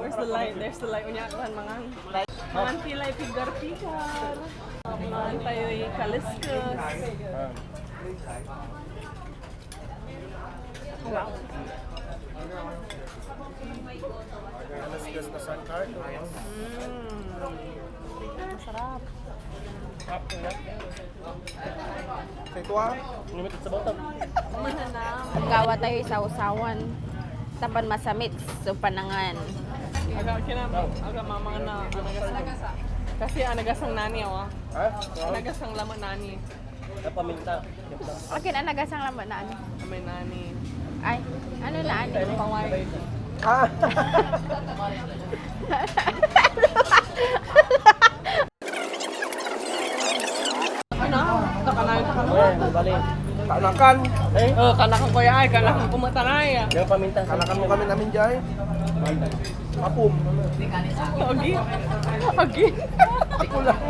Where's the light? There's the light. Unya kan mangan. Mangan pilay pigar-pigar. Mangan tayo kaliskus. Wow. Kaliskus na San Carlos. Masarap. Sa ito ah. Limited sa bottom. Gawa tayo sa usawan. Tapan masamit so panangan. Aga mamang na anagasang. Kasi anagasang nani ako. Ha? Anagasang laman nani. Paminta. Okay na nagasang lambat na ano. Amay nani. Ay, ano na ano? Paway. Ah. Ano? Takanay ka mo. Bali. Kanakan. Eh? Oh, kanakan ko ay, kanakan ko matanay. Yung paminta. Kanakan mo kami namin dyan. Papum. Ogi. Ogi. Ako lang.